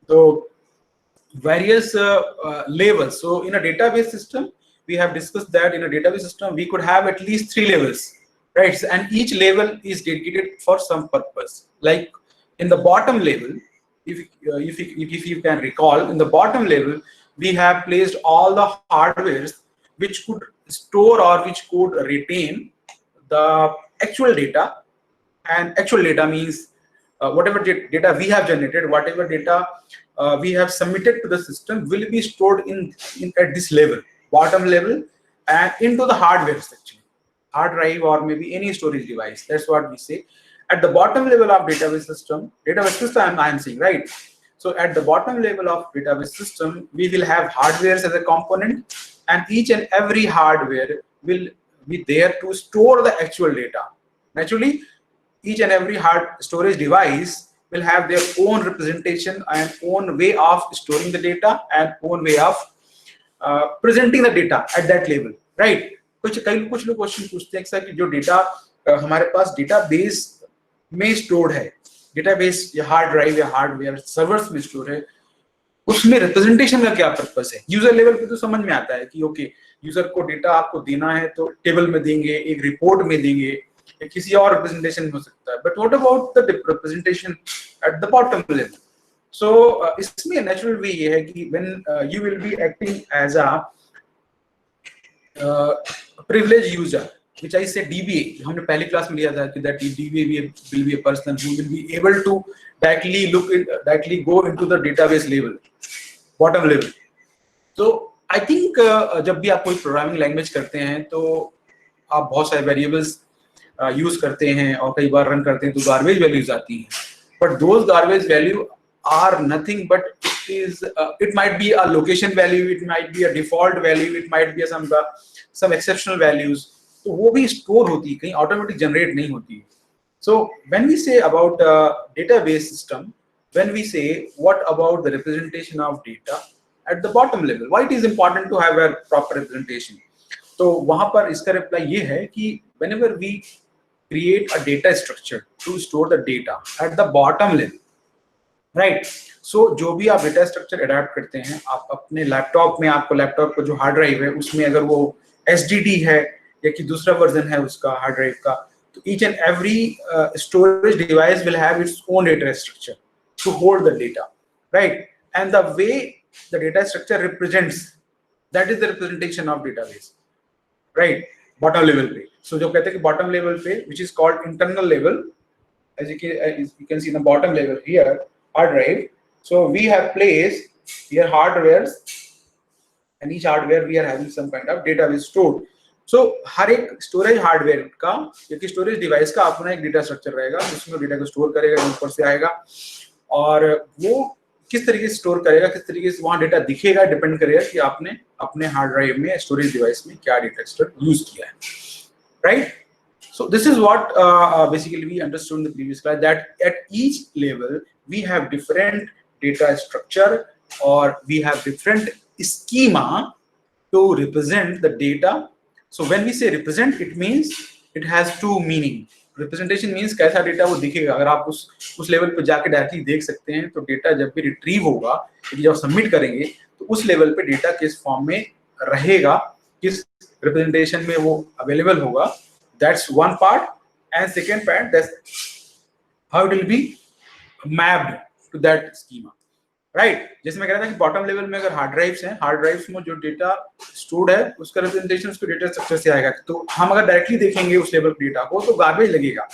So various levels. So in a database system, we have discussed that in a database system we could have at least 3 levels, right? And each level is dedicated for some purpose. Like in the bottom level, if you can recall, in the bottom level we have placed all the hardwares which could store or which could retain the actual data. And actual data means whatever data we have generated, whatever data we have submitted to the system will be stored in at this level, bottom level, and into the hardware section, hard drive or maybe any storage device. That's what we say. At the bottom level of database system, I am saying, right? So at the bottom level of database system, we will have hardwares as a component, and each and every hardware will be there to store the actual data. Naturally, each and every hard storage device will have their own representation and own way of storing the data and own way of presenting the data at that level, right? कुछ लोग question पूछते हैं sir कि जो data हमारे पास database में stored है, database या हार्ड ड्राइव या हार्डवेयर सर्वर्स में स्टोर है, उसमें रिप्रेजेंटेशन का क्या पर्पस है? यूजर लेवल पे तो समझ में आता है कि ओके, यूजर को डेटा आपको देना है तो टेबल में देंगे, एक रिपोर्ट में देंगे, या किसी और रिप्रेजेंटेशन हो सकता है. But what about the representation at the bottom level? So इसमें नेचुरल वे ये है कि when you will be acting as a privileged user, which I say DBA, हमने पहली क्लास में लिया था कि that DBA will be a person who will be able to directly go into the database level, bottom level. So I think जब भी आप कोई प्रोग्रामिंग लैंग्वेज करते हैं तो आप बहुत सारे वेरिएबल्स यूज करते हैं और कई बार रन करते हैं तो गार्बेज वैल्यूज आती हैं. But those garbage value are nothing but it might be a location value, it might be a default value, it might be some exceptional values. तो वो भी स्टोर होती है, कहीं ऑटोमेटिक जनरेट नहीं होती है. So when we say about database system, when we say what about the representation of data at the bottom level, why it is important to have a proper representation? तो वहां पर इसका reply ये है कि whenever we create a data structure to store the data at the bottom level, right? So जो भी आप डेटा स्ट्रक्चर अडॉप्ट करते हैं, आप अपने लैपटॉप में, आपको लैपटॉप का जो हार्ड ड्राइव है उसमें अगर वो SSD है या कि दूसरा वर्जन है उसका हार्ड ड्राइव का, तो each and every storage device will have its own data structure to hold the data, right? And the way the data structure represents, that is the representation of database, right? Bottom level पे. So जो कहते हैं कि bottom level पे, which is called internal level, as you can see in the bottom level here, hard drive. So we have placed here hardwares, and each hardware we are having some kind of database stored. So हर एक storage hardware का या कि storage device का अपना एक data structure रहेगा जिसमें data को स्टोर करेगा, ऊपर से आएगा, और वो किस तरीके से स्टोर करेगा, किस तरीके से वहां डेटा दिखेगा, डिपेंड करेगा कि आपने अपने हार्ड ड्राइव में, स्टोरेज डिवाइस में क्या डेटा स्ट्रक्चर यूज किया है, right? So this is what basically we understood in the previous class, that at each level we have different data structure or we have different schema to represent the data. So when we say represent, it means it has two meaning. Representation means कैसा data वो दिखेगा. अगर आप उस level पे जाके directly देख सकते हैं तो डेटा जब भी रिट्रीव होगा, जब सबमिट करेंगे तो उस लेवल पे डेटा किस फॉर्म में रहेगा, किस रिप्रेजेंटेशन में वो अवेलेबल होगा. That's one part. And second part, that's how it will be mapped to that schema, right? जैसे मैं कह रहा था कि बॉटम लेवल में अगर हार्ड ड्राइव्स हैं, हार्ड ड्राइव्स में जो डेटा स्टोर्ड है उसका रिप्रेजेंटेशन उसके डेटा स्ट्रक्चर से आएगा. तो हम अगर डायरेक्टली देखेंगे उस लेवल डेटा को तो गार्बेज लगेगा.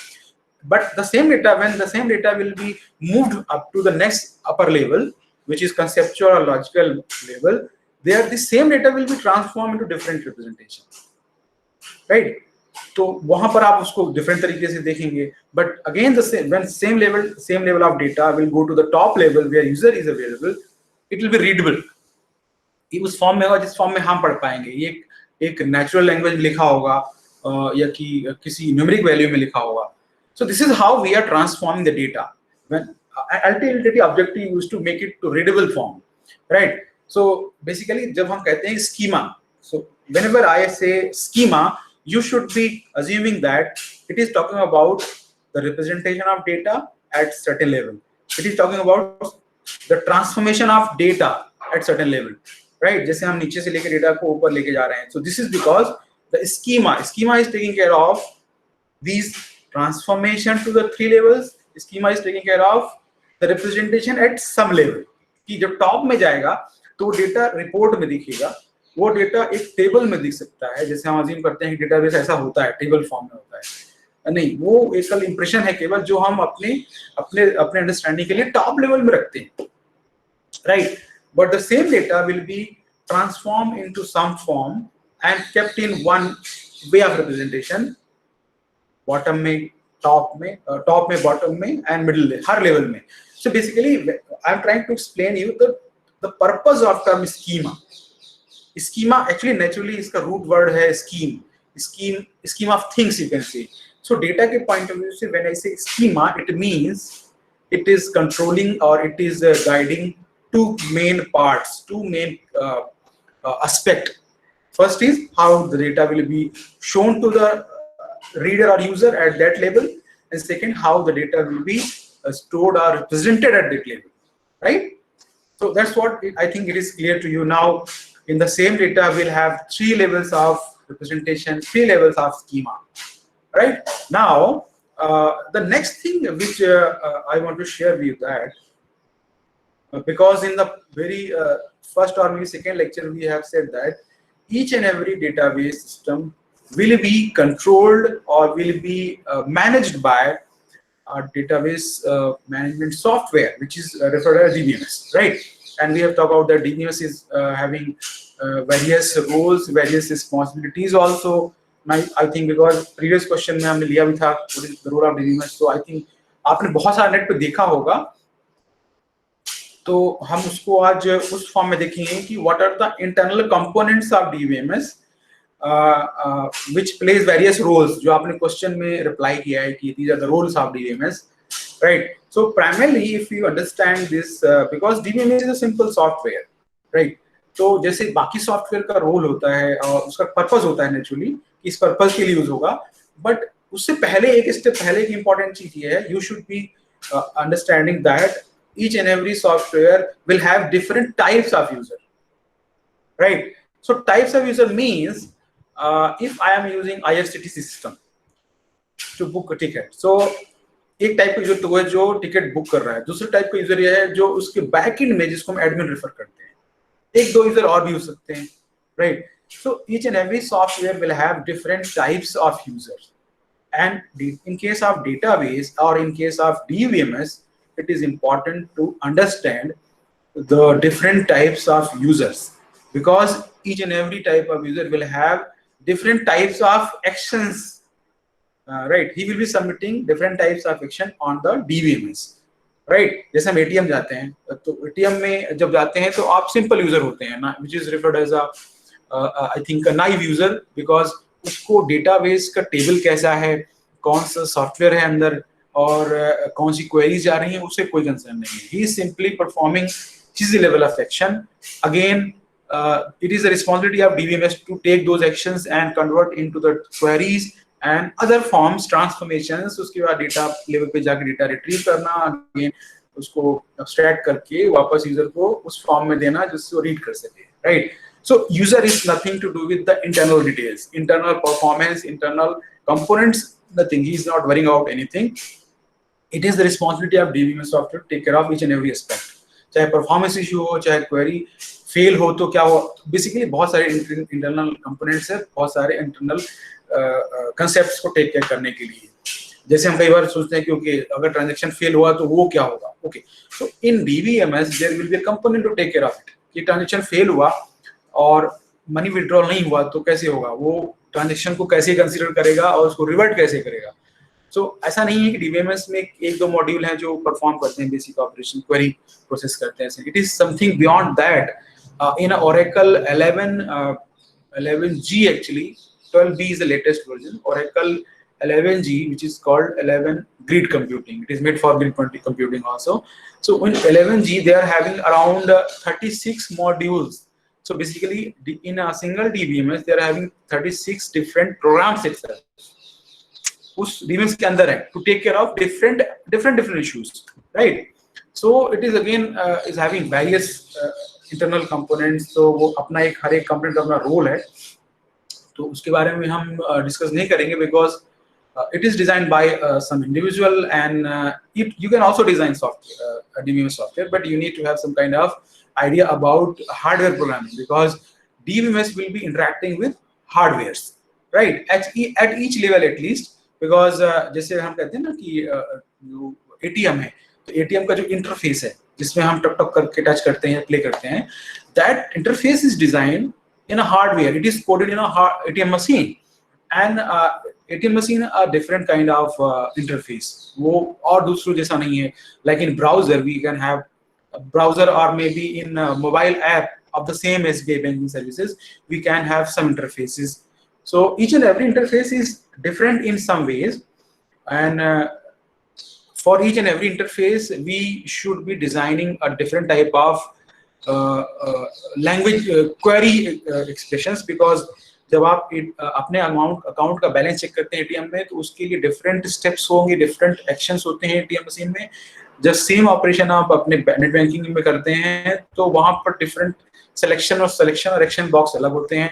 But the same data, when the same data will be moved up to the next upper level, which is conceptual or logical level, there the same data will be transformed into different representation, right? तो वहां पर आप उसको different तरीके से देखेंगे. But again the same level of data will go to the top level where user is available, it will be readable. ये उस फॉर्म में होगा जिस फॉर्म में हम पढ़ पाएंगे. ये एक नेचुरल लैंग्वेज में लिखा होगा या कि किसी न्यूमेरिक वैल्यू में लिखा होगा. So this is how we are transforming the data. When ultimately objective use to make it to readable form, right? So basically जब हम कहते हैं schema, so whenever I say schema, you should be assuming that it is talking about the representation of data at certain level. It is talking about the transformation of data at certain level, right? जैसे हम नीचे से लेके data को ऊपर लेके जा रहे हैं. So this is because the schema is taking care of these transformation to the 3 levels. Schema is taking care of the representation at some level. कि जब टॉप में जाएगा तो डेटा रिपोर्ट में दिखेगा, वो डेटा एक टेबल में दिख सकता है. जैसे हम अज्यूम करते हैं कि डेटाबेस ऐसा होता है, टेबल फॉर्म में होता है. नहीं, वो एकल इंप्रेशन है केवल जो हम अपने अंडरस्टैंडिंग के लिए टॉप लेवल में रखते हैं, right? But the same data will be transform into some form and kept in one way of representation, bottom में, टॉप में, बॉटम में एंड मिडिल, हर लेवल में. So basically, I'm trying to explain you the purpose of term schema. Schema actually naturally इसका root word है scheme of things, you can say. So data के point of view से when I say schema, it means it is controlling or it is guiding two main parts, two main aspect. First is how the data will be shown to the reader or user at that level, and second how the data will be stored or represented at that level, right? So that's what I think it is clear to you now. In the same data, we'll have 3 levels of representation, 3 levels of schema, right? Now, the next thing which I want to share with you that because in the very first or maybe second lecture, we have said that each and every database system will be controlled or will be managed by our database management software, which is referred as DBMS, right? And we have talked about that DBMS is having various roles, various responsibilities also. I think because previous question में हमने लिया भी था what is the role of DBMS, so I think आपने बहुत सारा net पे देखा होगा, तो हम उसको आज उस फॉर्म में देखेंगे कि what are the internal components of DBMS which plays various roles. जो आपने क्वेश्चन में रिप्लाई किया है कि these are the roles of DBMS, right? So primarily if you understand this because DBMS is a simple software, right? तो जैसे बाकी software का रोल होता है और उसका पर्पस होता है नेचुरली कि इस पर्पस के लिए यूज होगा, बट उससे पहले एक स्टेप पहले एक इंपॉर्टेंट चीज ये है, you should be understanding that each and every software will have different types of user, right? So types of user means if I am using IRCTC system to book a ticket, so एक type का user तो है जो ticket book कर रहा है, दूसरे type का यूजर ये है जो उसके बैक एंड में जिसको हम एडमिन रेफर करते हैं, एक दो यूजर और भी हो सकते हैं, right? So each and every software will have different types of users, and in case of database or in case of DBMS, it is important to understand the different types of users because each and every type of user will have different types of actions, right? He will be submitting different types of action on the DBMS, right? जैसे हम ATM जाते हैं, तो ATM में जब जाते हैं तो आप सिंपल यूजर होते हैं ना, which is referred as a I think a naive user because उसको डेटाबेस का टेबल कैसा है, कौन सा सॉफ्टवेयर है अंदर और कौन सी क्वेरीज जा रही हैं, उससे कोई कंसर्न नहीं है. He is simply performing his level of action. Again, it is the responsibility of DBMS to take those actions and convert into the queries and other forms, transformations. उसके बाद डेटा लेवल पे जाके data retrieve करना, again उसको abstract करके वापस user को उस फॉर्म में देना जिससे वो रीड कर सके, right? So user is nothing to do with the internal details, internal performance, internal components, nothing. He is not worrying about anything. It is the responsibility of DBMS software to take care of each and every aspect. चाहे performance issue हो, चाहे query fail हो तो क्या हो, basically बहुत सारे internal components है, बहुत सारे इंटरनल कंसेप्ट्स को टेक केयर करने के लिए. जैसे हम कई बार सोचते हैं कि ओके अगर ट्रांजैक्शन फेल हुआ तो वो क्या होगा, okay so in DBMS there will be a component to take care of it. कि ट्रांजैक्शन फेल हुआ और मनी विड्रॉल नहीं हुआ तो कैसे होगा, वो ट्रांजैक्शन को कैसे कंसीडर करेगा और उसको रिवर्ट कैसे करेगा. सो ऐसा नहीं है कि DBMS में एक दो मॉड्यूल हैं जो परफॉर्म करते हैं बेसिक ऑपरेशन, क्वेरी प्रोसेस करते हैं. It is something beyond that. In Oracle 11G actually, 12B is the latest version. Oracle 11G, which is called 11 grid computing. It is made for grid computing also. So in 11G they are having around 36 modules. So basically in a single DBMS they are having 36 different programs itself. उस DBMS के अंदर है to take care of different issues, right? So it is again is having various internal components. तो वो अपना एक हर एक component का अपना role है, तो उसके बारे में हम discuss नहीं करेंगे because it is designed by some individual, and you can also design software, DBMS software, but you need to have some kind of idea about hardware programming because DBMS will be interacting with hardwares, right? At each level at least, because जैसे हम कहते हैं ना कि जो ATM है, तो ATM का जो इंटरफेस है जिसमें हम टक टक करके टच करते हैं, प्ले करते हैं, that interface is designed in a hardware. It is coded in a ATM machine, and ATM machine a different kind of interface. वो और दूसरों जैसा नहीं है. Like in browser, we can have a browser, or maybe in a mobile app of the same SBI banking services, we can have some interfaces. So each and every interface is different in some ways, and for each and every interface, we should be designing a different type of language query expressions, because जब आप अपने account का balance check करते हैं ATM में, तो उसके लिए डिफरेंट स्टेप्स होंगे, डिफरेंट एक्शंस होते हैं एटीएम मशीन में. जब सेम ऑपरेशन आप अपने नेट बैंकिंग में करते हैं, तो वहां पर डिफरेंट सिलेक्शन और एक्शन बॉक्स अलग होते हैं.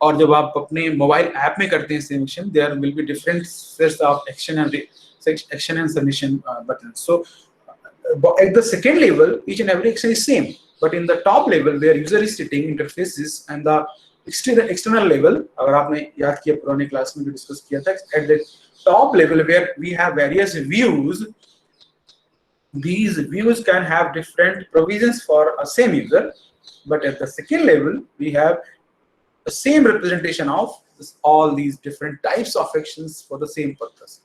और जब आप अपने मोबाइल ऐप में करते हैं same action, there will be different sets of action and submission button. So at the second level, each and every action is same, but in the top level where user is sitting, interfaces, and the external level, अगर आपने याद किया पुराने class में भी discuss किया था, at the top level where we have various views, these views can have different provisions for a same user, but at the second level we have the same representation of all these different types of actions for the same purpose,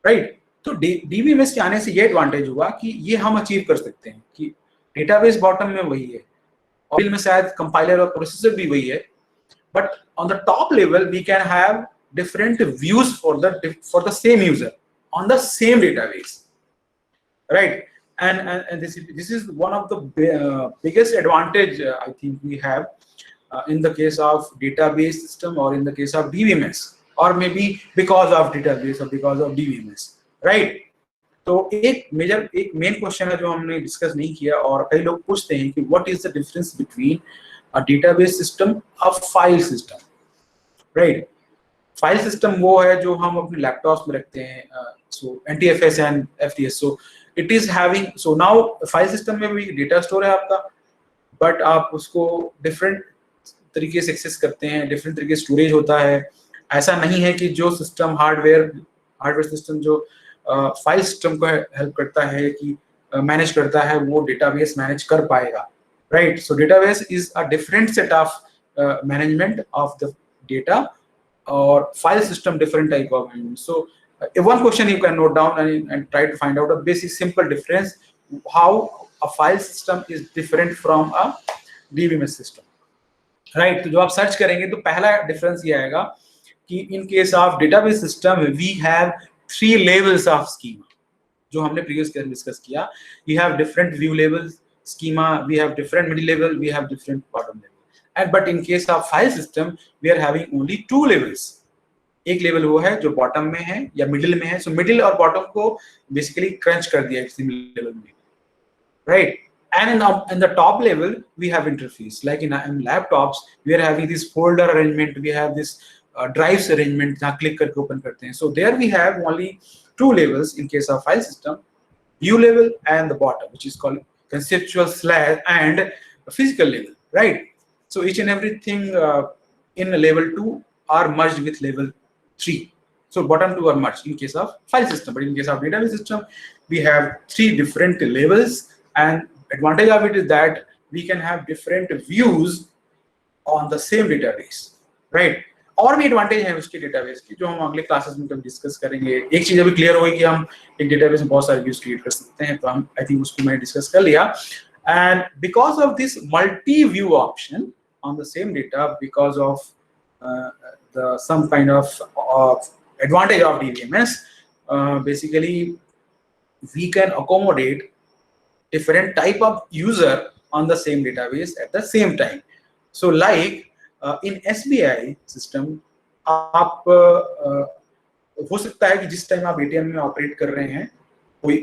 right? तो DBMS के आने से ये advantage हुआ कि ये हम achieve कर सकते हैं कि डेटाबेस बॉटम में वही है और में शायद कंपाइलर और प्रोसेसर भी वही है, but on the top level we can have different views for the same user on the same database, right? And this is one of the biggest advantage I think we have in the case of database system or in the case of DBMS, or maybe because of database or because of DBMS, right? तो एक main question है जो हमने discuss नहीं किया, और कई लोग पूछते हैं कि what is the difference between a database system और file system, right? File system वो है जो हम अपने लैपटॉप्स में रखते हैं, so NTFS and FTS. So it is having, so now file system में भी डेटा स्टोर है आपका, बट आप उसको डिफरेंट तरीके से एक्सेस करते हैं, डिफरेंट तरीके से स्टोरेज होता है. ऐसा नहीं है कि जो सिस्टम हार्डवेयर सिस्टम जो फाइल सिस्टम को हेल्प करता है कि मैनेज करता है, वो डेटाबेस मैनेज कर पाएगा, right? So database is a different set of management of the data, और file system different type of management. So one question you can note down and try to find out a basic simple difference, how a file system is different from a DBMS system, right? तो जो आप search करेंगे तो पहला difference ये आएगा कि in case of database system we have 3 levels of schema, जो हमने प्रीवियस क्लास डिस्कस किया. We have different view levels schema, we have different middle level, we have different bottom level, and but in case of file system we are having only 2 levels. एक level वो है जो bottom में है या middle में है. So middle और बॉटम को बेसिकली क्रंच कर दिया इसी लेवल में, right? And in the top level we have interface, like in laptops we are having this folder arrangement, we have this drives arrangement जहाँ click करके open करते हैं. So there we have only 2 levels in case of file system, view level and the bottom, which is called conceptual / and physical level, right? So each and everything in level 2 are merged with level 3. So bottom 2 are merged in case of file system, but in case of database system we have 3 different levels, and advantage of it is that we can have different views on the same database, right? और भी advantage है उसके database की जो हम अगले classes में कभी डिस्कस करेंगे. एक चीज अभी क्लियर होगी कि हम एक डेटाबेस में बहुत सारे व्यूज क्रिएट कर सकते हैं, तो हम आई थिंक उसको मैंने डिस्कस कर लिया. And because of this multi view option on the same data, because of some kind of advantage of DBMS, basically we can accommodate different type of user on the same database at the same time. So like in SBI system, आप हो सकता है कि जिस time आप ATM में operate कर रहे हैं कोई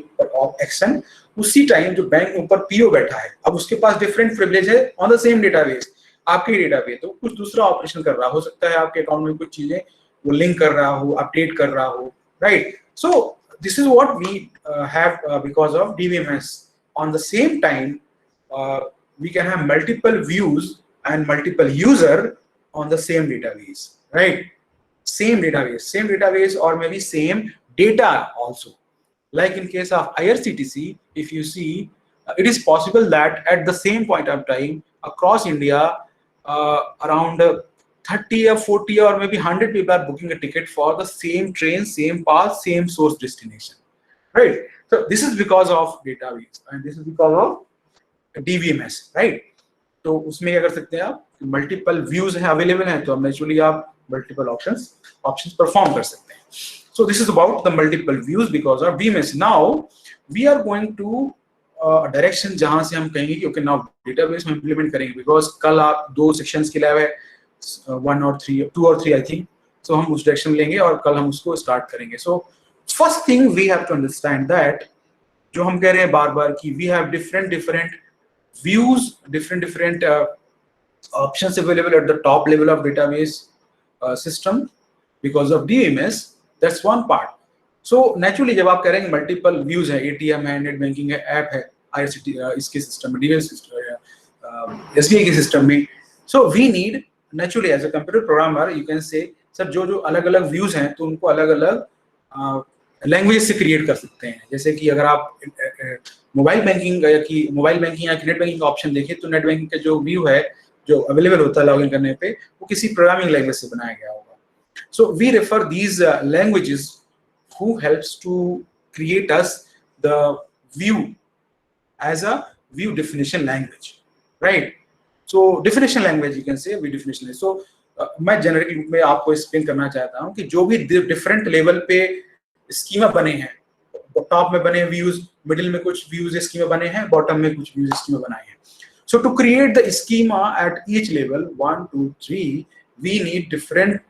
एक्शन, उसी टाइम जो बैंक में ऊपर पीओ बैठा है, अब उसके पास डिफरेंट प्रिविलेज है ऑन द सेम डेटाबेस, आपके डेटाबेस, तो कुछ दूसरा ऑपरेशन कर रहा हो सकता है, आपके अकाउंट में कुछ चीजें वो लिंक कर रहा हो, अपडेट कर रहा हो, right? So this is what we have because of DBMS. On the same time, we can have multiple views and multiple user on the same database, right? Same database, or maybe same data also. Like in case of IRCTC, if you see, it is possible that at the same point of time across India, around 30 or 40 or maybe 100 people are booking a ticket for the same train, same path, same source destination, right? So this is because of database and this is because of DBMS, right? तो उसमें क्या कर सकते हैं आप, multiple views हैं available हैं, तो नेचुरली आप मल्टीपल ऑप्शंस परफॉर्म कर सकते हैं. So this is about the multiple views because of DBMS. Now we are going to direction जहां से हम कहेंगे कि ओके नाउ डेटाबेस में इंप्लीमेंट करेंगे, बिकॉज कल आप 2 सेक्शंस के लिए है, 1 और 3, 2 और 3 आई थिंक, सो हम उस डायरेक्शन लेंगे और कल हम उसको स्टार्ट करेंगे. So first thing we have to understand that, जो हम कह रहे हैं बार बार कि we have different views, different options available at the top level of database system because of DBMS. That's one part. So naturally जब आप करेंगे मल्टीपल व्यूज है, ATM है, नेट बैंकिंग है, ऐप है, IRCTC इसके सिस्टम में, DBMS सिस्टम है, SBI के सिस्टम में, so we need naturally as a computer programmer you can say sir जो अलग अलग व्यूज हैं तो उनको अलग अलग लैंग्वेज से क्रिएट कर सकते हैं. जैसे कि अगर आप मोबाइल बैंकिंग या नेट बैंकिंग का ऑप्शन देखें तो नेट बैंकिंग का जो व्यू है जो अवेलेबल होता है लॉगिन करने पे, वो किसी प्रोग्रामिंग लैंग्वेज से बनाया गया होगा. So we refer these languages who helps to create us the view as a view definition language, right? So definition language you can say view definition. So मैं जेनरिक रूप में आपको एक्सप्लेन करना चाहता हूँ कि जो भी डिफरेंट लेवल पे स्कीमा बने हैं, टॉप में बने व्यूज, मिडिल में कुछ व्यूज स्कीमा बने हैं, बॉटम में कुछ व्यूज स्कीमा बनाए हैं. So to create the schema at each level 1, 2, 3, we need different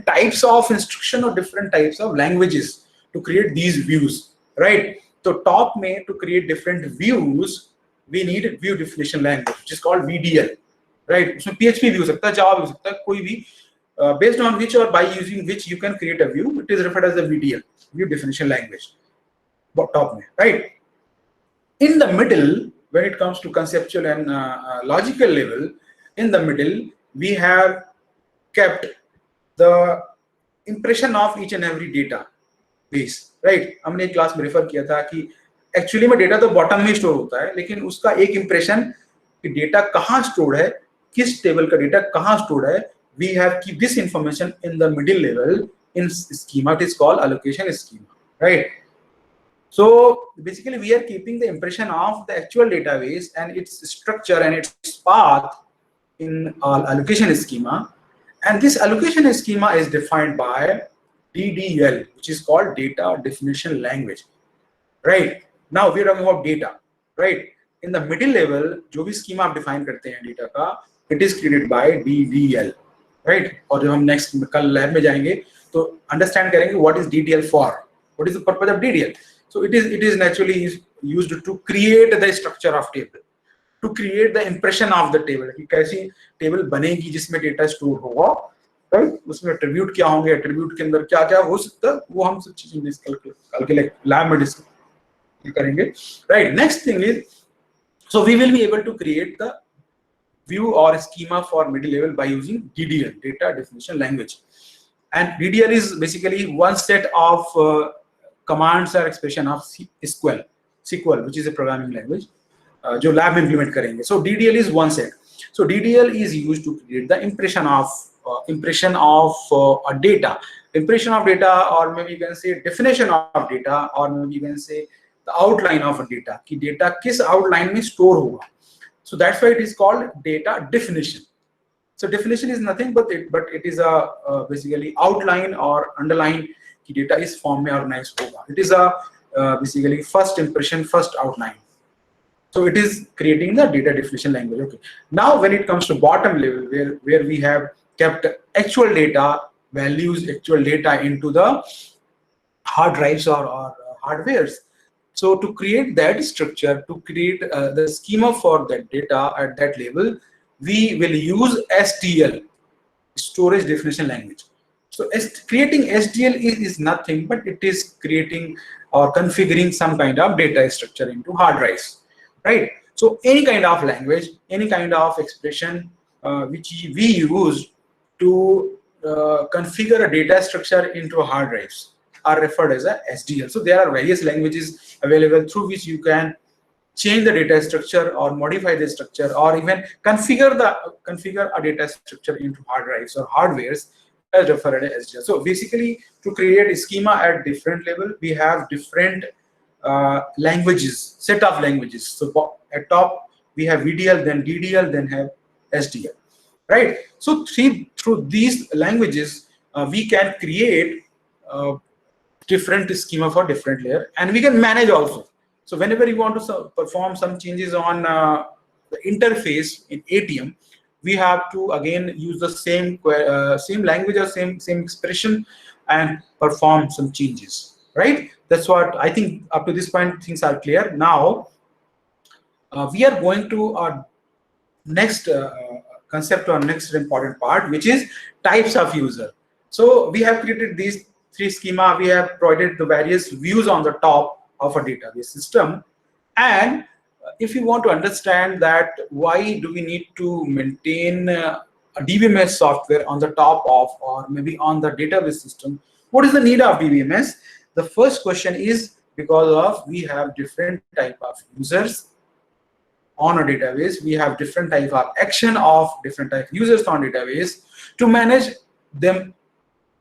types of instruction or different types of languages to create these views, right? So top में to create different views we need view definition language which is called VDL, right? उसमें PHP भी हो सकता है, Java भी हो सकता है, कोई भी based on which or by using which you can create a view, it is referred as a VDL, view definition language, top में, right? In the middle, when it comes to conceptual and logical level, in the middle we have kept the impression of each and every data base, right? हमने एक class में refer किया था कि actually में data तो bottom में store होता है, लेकिन उसका एक इंप्रेशन कि डेटा कहाँ स्टोर है, किस टेबल का डेटा कहाँ स्टोर है, we have keep this information in the middle level in schema. It is called allocation schema, right? So basically we are keeping the impression of the actual database and its structure and its path in allocation schema, and this allocation schema is defined by DDL, which is called data definition language, right? Now we are talking about data, right? In the middle level जो भी schema आप define करते हैं data का, it is created by DDL, right? और जब हम next कल lab में जाएंगे तो understand करेंगे what is DDL for, what is the purpose of DDL. So it is naturally used to create the structure of table, to create the impression of the table कि कैसी table बनेगी जिसमें data store होगा, right? उसमें attribute क्या होंगे, attribute के अंदर क्या क्या हो सकता है, वो हम सब चीजें कल के lab में डिस्कस करेंगे, right? Next thing is, so we will be able to create the view or schema for middle level by using DDL, data definition language, and DDL is basically one set of commands or expression of SQL, which is a programming language, जो lab में implement करेंगे. So DDL is one set. So DDL is used to create the impression of a data, or maybe you can say definition of data, or maybe you can say the outline of a data. कि data किस outline में store होगा. So that's why it is called data definition. So definition is nothing but it is a basically outline or underline कि data इस form में organize होगा. It is a basically first impression, first outline. So it is creating the data definition language. Okay. Now when it comes to bottom level, where we have kept actual data values, actual data into the hard drives or hardwares. So to create that structure, to create the schema for that data at that level, we will use SDL, storage definition language. So creating SDL is nothing but it is creating or configuring some kind of data structure into hard drives, right? So any kind of language, any kind of expression which we use to configure a data structure into hard drives are referred as a SDL. So there are various languages available through which you can change the data structure or modify the structure or even configure a data structure into hard drives or hardwares as referred as SDL. So basically, to create a schema at different level, we have different languages, set of languages. So at top we have VDL, then DDL, then have SDL, right? So through these languages we can create different schema for different layer, and we can manage also. So whenever you want to perform some changes on the interface in ATM, we have to again use the same language or same expression and perform some changes, right? That's what I think. Up to this point, things are clear. Now we are going to our next concept or next important part, which is types of user. So we have created these three schema. We have provided the various views on the top of a database system, and if you want to understand that why do we need to maintain a DBMS software on the top of or maybe on the database system, what is the need of DBMS? The first question is because of we have different type of users on a database. We have different type of action of different type of users on database. To manage them,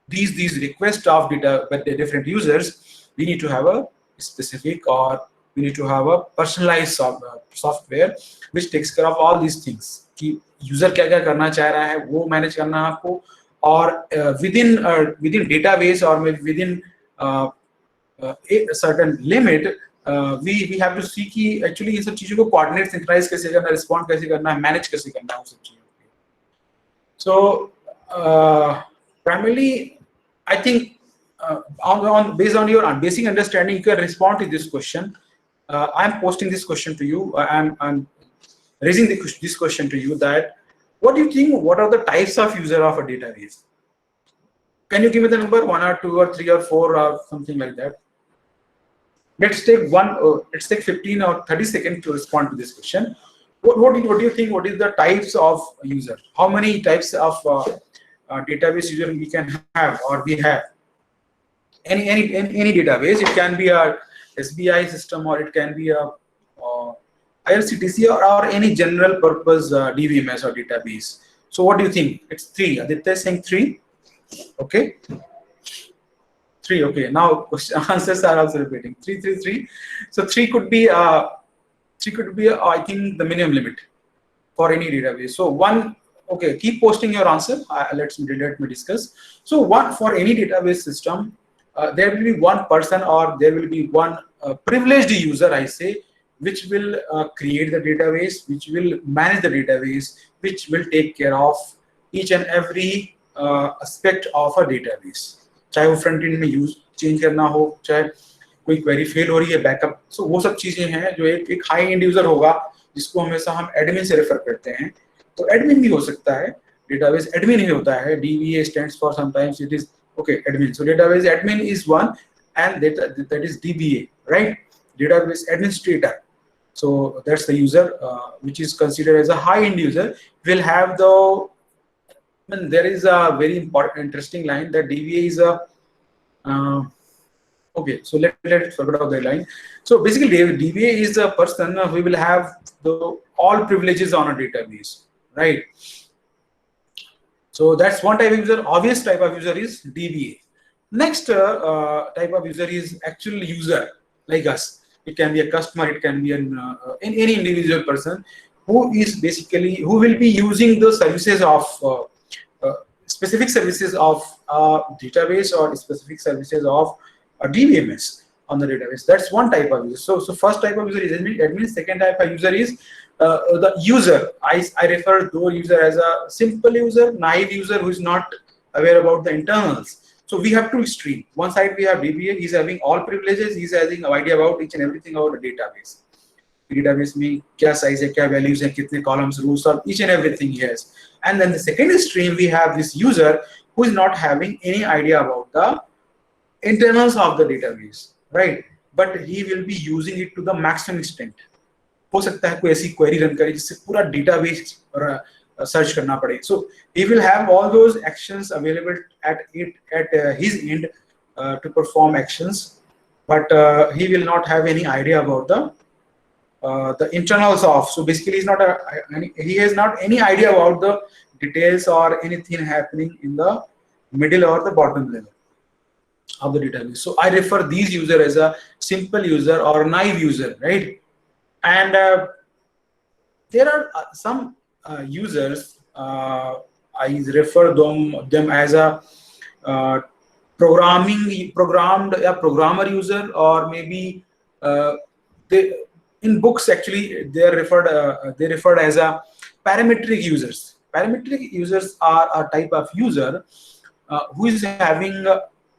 these requests of data by the different users, we need to have a specific or we need to have a personalized software which takes care of all these things. कि user क्या करना चाह रहा है वो manage करना है आपको, और within database or within a certain limit we have to see कि actually ये सब चीजों को coordinate, synchronize कैसे करना, respond कैसे करना है, manage कैसे करना है वो सब चीजों को. So primarily I think based on your basic understanding, you can respond to this question. I'm posting this question to you. I'm raising this question to you, that what do you think, what are the types of user of a database? Can you give me the number 1 or 2 or 3 or 4 or something like that? Let's take 15 or 30 seconds to respond to this question. What do you think? What is the types of user? How many types of database user we can have or we have? Any database. It can be a SBI system or it can be a IRCTC or any general purpose DBMS or database. So what do you think? It's 3. Aditya is saying 3. Okay. 3. Okay. Now answers are also repeating. 3. So 3 could be I think the minimum limit for any database. So 1. Okay. Keep posting your answer. Let me discuss. So 1 for any database system. There will be one person or there will be one privileged user, I say, which will create the database, which will manage the database, which will take care of each and every aspect of a database. चाहे वो front end में use change करना हो, चाहे कोई query fail हो रही है, backup, so वो सब चीजें हैं जो एक high end user होगा जिसको हमेशा हम admin से refer करते हैं. तो admin भी हो सकता है, database admin ही होता है. DBA stands for sometimes it is okay admin. So database admin is one, and that is DBA, right? Database administrator. So that's the user which is considered as a high end user. Will have the there is a very important interesting line that DBA is a okay, so let's forget about that line. So basically DBA is a person who will have all privileges on a database, right? So that's one type of user. Obvious type of user is DBA. Next type of user is actual user like us. It can be a customer, it can be any individual person who will be using the services of specific services of database or specific services of DBMS on the database. That's one type of user. So first type of user is admin. Second type of user is the user. I refer to user as a simple user, naive user who is not aware about the internals. So we have two extremes. One side we have DBA, he's having all privileges, he's having an idea about each and everything about the database. Database में क्या size है, क्या values हैं, कितने columns, rows, or each and everything he has. And then the second extreme we have this user who is not having any idea about the internals of the database, right? But he will be using it to the maximum extent. हो सकता है कोई ऐसी query run करे जिससे पूरा database search करना पड़े. So he will have all those actions available at his end to perform actions, but he will not have any idea about the internals of. So basically, he has not any idea about the details or anything happening in the middle or the bottom level of the database. So I refer these user as a simple user or naive user, right? And there are some users, I refer them as a programmer user, or maybe in books actually they are referred as a parametric users. Parametric users are a type of user who is having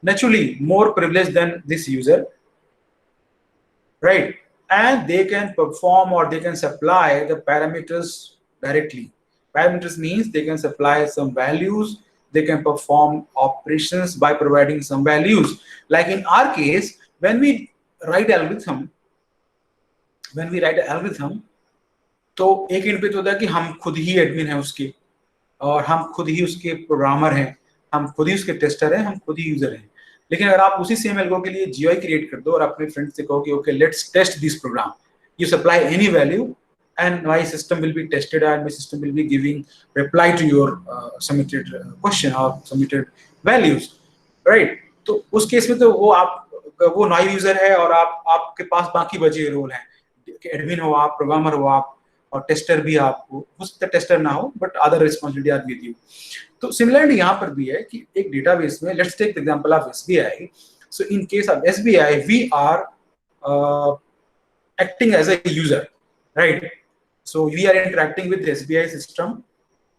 naturally more privilege than this user, right? And they can perform or they can supply the parameters directly. Parameters means they can supply some values, they can perform operations by providing some values. Like in our case, when we write algorithm, तो एक इन पे तो होता है कि हम खुद ही admin हैं उसके, और हम खुद ही उसके प्रोग्रामर हैं, हम खुद ही उसके टेस्टर हैं, हम खुद ही यूजर हैं. लेकिन अगर आप उसी सेम एल्गो के लिए GUI क्रिएट कर दो और अपने फ्रेंड से कहो कि okay let's test this program, you supply any value and my system will be tested and my system will be giving reply to your submitted question or submitted values, right? तो उस case में तो वो naive user है और आपके पास बाकी बचे रोल हैं कि एडमिन हो आप, प्रोग्रामर हो आप, और टेस्टर भी आप हो सकता है टेस्टर ना हो, but other responsibility are with you. तो सिमिलरली यहाँ पर भी है कि एक डेटाबेस में let's take the example of SBI. So in case of SBI we are acting as a user, right? So we are interacting with the SBI system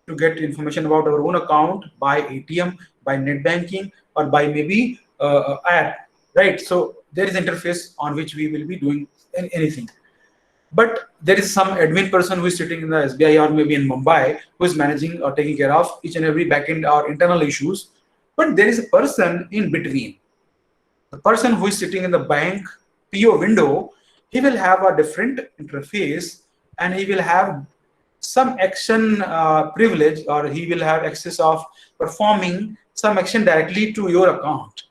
to get information about our own account by ATM, by net banking, or by maybe app, right? So there is interface on which we will be doing anything. But there is some admin person who is sitting in the SBI or maybe in Mumbai who is managing or taking care of each and every backend or internal issues. But there is a person in between. The person who is sitting in the bank PO window, he will have a different interface and he will have some action privilege, or he will have access of performing some action directly to your account,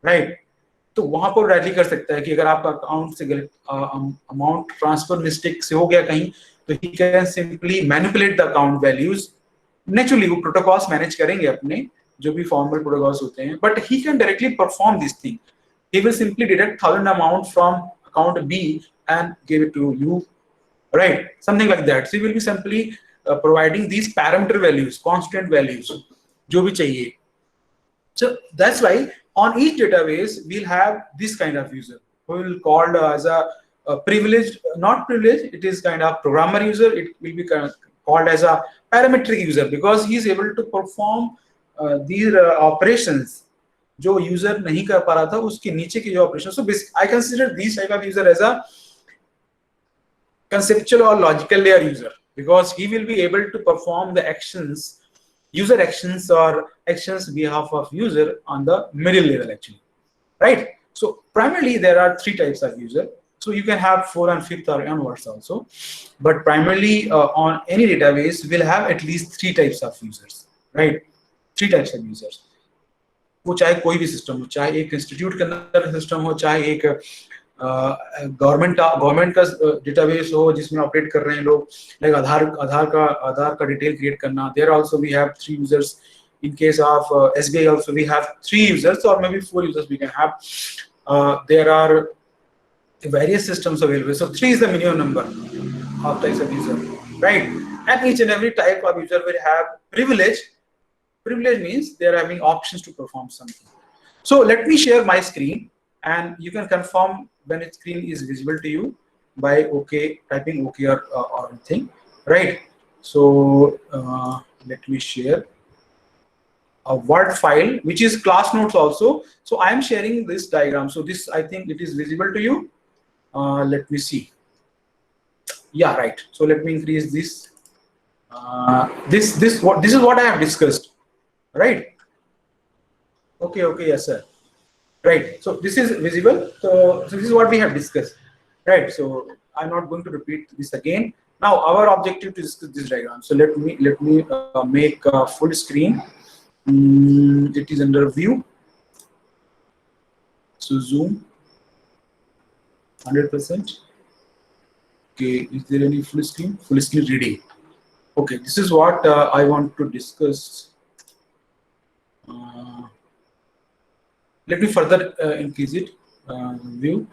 right? तो वहां पर directly कर सकता है कि अगर आपका account से गलत अमाउंट ट्रांसफर मिस्टेक से हो गया कहीं, तो he can simply manipulate the account values. Naturally वो प्रोटोकॉल्स मैनेज करेंगे अपने जो भी फॉर्मल प्रोटोकॉल्स होते हैं, but he can directly perform this thing. He will simply deduct 1000 amount from account B and give it to you, right? Something like that. So he will be simply providing these parameter values, constant values, जो भी चाहिए. So that's why on each database we'll have this kind of user who will called as a privileged, not privileged, it is kind of programmer user. It will be called as a parametric user because he is able to perform these operations जो user नहीं कर पा रहा था उसके नीचे की जो operation. So I consider these type of user as a conceptual or logical layer user because he will be able to perform the actions, user actions or actions behalf of user on the middle level actually, right? So primarily there are three types of user. So you can have 4th and 5th or onwards also, but primarily on any database we'll have at least 3 types of users, right? 3 types of users. वो चाहे कोई भी system हो, चाहे एक institute के अंदर system हो, चाहे एक गवर्नमेंट का डेटाबेस हो जिसमें ऑपरेट कर रहे हैं लोग, लाइक आधार का डिटेल क्रिएट करना. There also we have 3 users. In case of SBI also we have 3 users और may be 4 users we can have. There are various systems available. So 3 is the minimum number of types of user, right? And each and every type of user will have privilege. Privilege means they are having options to perform something. So let me share my screen and you can confirm when its screen is visible to you by typing OK or anything, right? So let me share. a Word file which is class notes also. So I am sharing this diagram. So this, I think it is visible to you. Let me see. Yeah, right. So let me increase this. This is what I have discussed, right? Okay, yes, sir. Right. So this is visible. So this is what we have discussed, right? So I'm not going to repeat this again. Now our objective to discuss this diagram. So let me make a full screen. It is under view. So zoom 100%. Okay, is there any full screen? Full screen reading. Okay, this is what I want to discuss. Let me further increase it. View.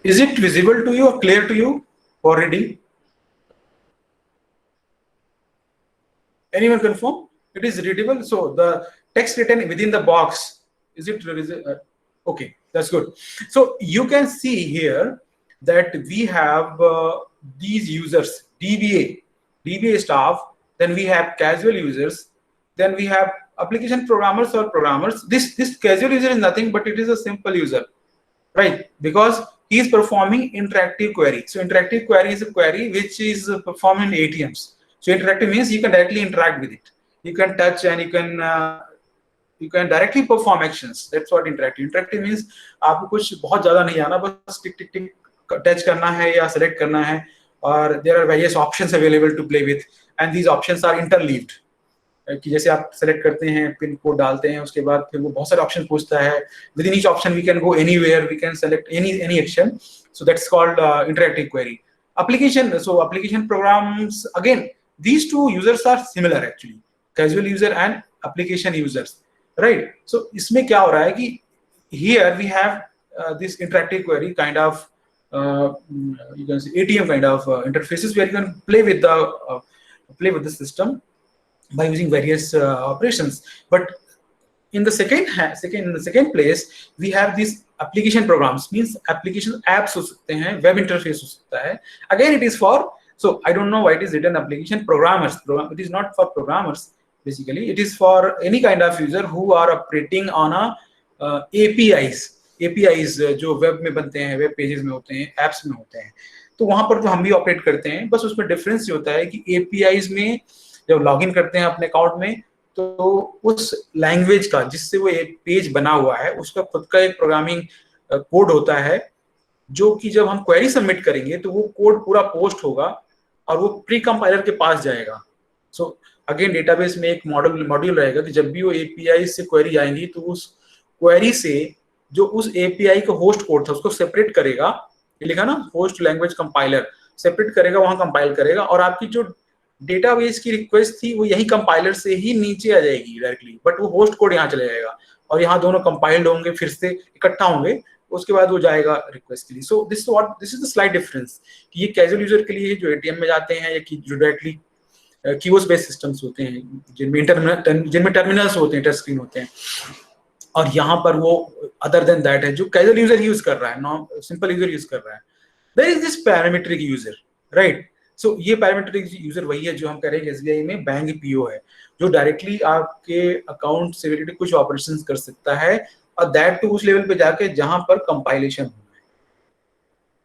Is it visible to you or clear to you for reading? Anyone confirm? It is readable. So the text written within the box, is it okay? That's good. So you can see here that we have these users, DBA staff. Then we have casual users. Then we have application programmers or programmers. This casual user is nothing but it is a simple user, right? Because he is performing interactive query. So interactive query is a query which is performed in ATMs. So interactive means you can directly interact with it. You can touch and you can directly perform actions. That's what interactive. Interactive means आपको कुछ बहुत ज़्यादा नहीं आना, बस टिक टिक टिक touch करना है या select करना है. और there are various options available to play with, and these options are interleaved. कि जैसे आप सेलेक्ट करते हैं, पिन कोड डालते हैं, उसके बाद फिर वो बहुत सारे ऑप्शन पूछता है. Within each option we can go anywhere, we can select any action. So that's called interactive query. Application, so application programs, again these two users are similar actually, casual user and application users, right? So इसमें क्या हो रहा है कि here we have this interactive query kind of you can say ATM kind of interfaces where you can play with the system by using various operations. But in the second place we have these application programs, means application apps हो सकते हैं, web interface हो सकता है. Again it is for, so I don't know why it is written application programmers. It is not for programmers basically. It is for any kind of user who are operating on a APIs जो web में बनते हैं, web pages में होते हैं, apps में होते हैं. तो वहां पर तो हम भी ऑपरेट करते हैं, बस उसमें डिफरेंस ये होता है कि APIs में जब लॉगिन करते हैं अपने अकाउंट में, तो उस लैंग्वेज का जिससे वो एक पेज बना हुआ है उसका खुद का एक प्रोग्रामिंग कोड होता है, जो कि जब हम क्वेरी सबमिट करेंगे तो वो कोड पूरा पोस्ट होगा और वो प्री कंपाइलर के पास जाएगा. सो अगेन डेटाबेस में एक मॉड्यूल रहेगा कि जब भी वो एपीआई से क्वेरी आएंगी तो उस क्वेरी से जो उस एपीआई का होस्ट कोड था उसको सेपरेट करेगा. ये लिखा ना, होस्ट लैंग्वेज कंपाइलर, सेपरेट करेगा, वहां कंपाइल करेगा, और आपकी जो डेटाबेस की रिक्वेस्ट थी वो यही कंपाइलर से ही नीचे आ जाएगी डायरेक्टली, बट वो होस्ट कोड यहाँ चले जाएगा और यहाँ दोनों कंपाइल्ड होंगे, फिर से इकट्ठा होंगे, उसके बाद वो जाएगा रिक्वेस्ट के लिए. सो this is the slight difference कि ये कैजुअल यूजर के लिए जो एटीएम में जाते हैं या कि जो डायरेक्टली कीवर्ड बेस्ड सिस्टम्स होते हैं जिनमें टर्मिनल्स होते हैं, टच स्क्रीन होते हैं, और यहाँ पर वो अदर देन दैट है जो कैजुअल यूजर यूज कर रहा है, नॉन सिंपल यूजर यूज कर रहा है. There is this parametric user, right? So ये पैरामीट्रिक यूजर वही है जो हम कह रहे हैं कि एसबीआई में बैंक पीओ है, जो डायरेक्टली आपके अकाउंट से रिलेटेड कुछ ऑपरेशंस कर सकता है, और दैट टू उस लेवल पे जाके जहां पर कंपाइलेशन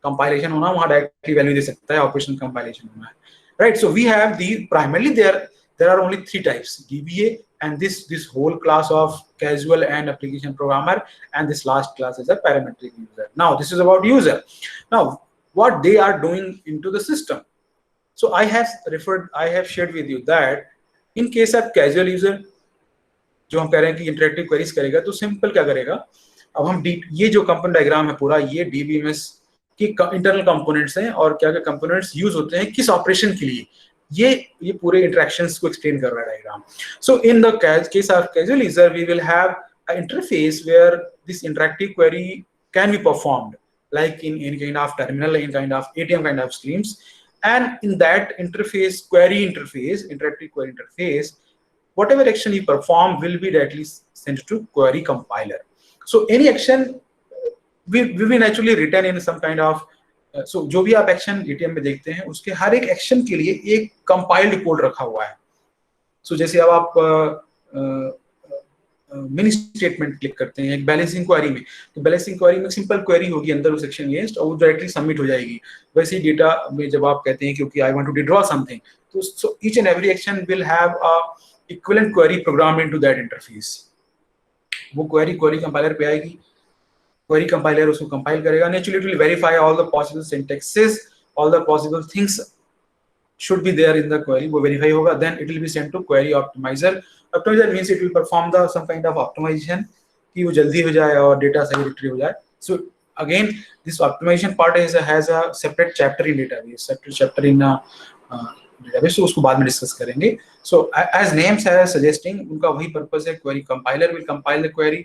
होना वहां डायरेक्टली वैल्यू दे सकता है, ऑपरेशन कंपाइलेशन होना है, right? So we have the primarily there are only 3 types, DBA and this whole class of casual and application programmer, and this last class is a parametric user. Now this is about user. Now what they are doing into the system. So I have shared with you that in case of casual user जो हम कह रहे हैं कि interactive queries करेगा, तो simple क्या करेगा, अब हम ये जो कंपोनेंट डायग्राम है पूरा, ये डीबीएमएस की इंटरनल कंपोनेंट्स हैं और क्या क्या कंपोनेंट्स यूज होते हैं किस ऑपरेशन के लिए, ये पूरे इंटरेक्शंस को एक्सप्लेन कर रहा है diagram. So in the case of casual user we will have a interface where this interactive query can be performed like in any kind of terminal, in kind of ATM kind of screens, and in that interface, interactive query interface, whatever action you perform will be directly sent to query compiler. So any action will be naturally written in some kind of so जो भी आप action ATM में देखते हैं उसके हर एक action के लिए एक कंपाइल्ड कोड रखा हुआ है. So जैसे अब आप मिनी स्टेटमेंट क्लिक करते हैं एक बैलेंसिंग क्वेरी में, तो बैलेंसिंग क्वेरी में सिंपल क्वेरी होगी अंदर वो सेक्शन लिस्ट और वो डायरेक्टली सबमिट हो जाएगी। वैसे ही डेटा में जब आप कहते हैं क्योंकि I want to withdraw something, तो so each and every action will have a equivalent query program into that interface. वो क्वेरी कंपाइलर पे आएगी, क्वेरी कंपाइलर उसको कंपाइल करेगा, naturally it will verify all the possible syntaxes, all the possible things should be there in the query, वो verify होगा, then it will be sent to query optimizer. Optimizer means it will perform the some kind of optimization कि वो जल्दी हो जाए और data सही retrieve हो जाए। So again this optimization part has a separate chapter in database, separate chapter in database, so उसको बाद में डिस्कस करेंगे। So as names है suggesting, उनका वही पर्पस है, query compiler will compile the query,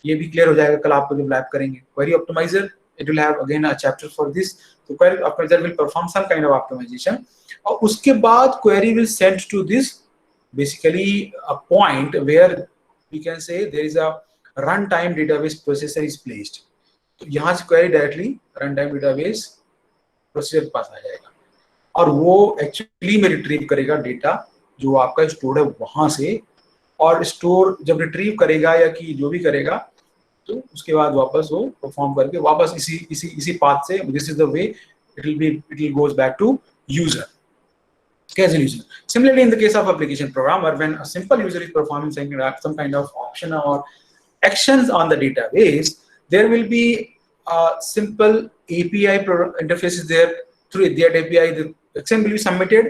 ये भी क्लियर हो जाएगा कल आपको जब लैब करेंगे। Query optimizer, it will have again a chapter for this, so query optimizer will perform some kind of optimization, और उसके बाद query will send to this basically a point where we can say there is a runtime database processor is placed, तो यहाँ से query directly runtime database processor के पास आ जाएगा और वो एक्चुअली में रिट्रीव करेगा डेटा जो आपका स्टोर है वहां से, और स्टोर जब रिट्रीव करेगा या कि जो भी करेगा तो उसके बाद वापस वो परफॉर्म करके वापस इसी पाथ से, this is the way it will goes back to user, casual user. Similarly, in the case of application programmer, when a simple user is performing some kind of option or actions on the database, there will be a simple API interfaces there. Through that API, the action will be submitted.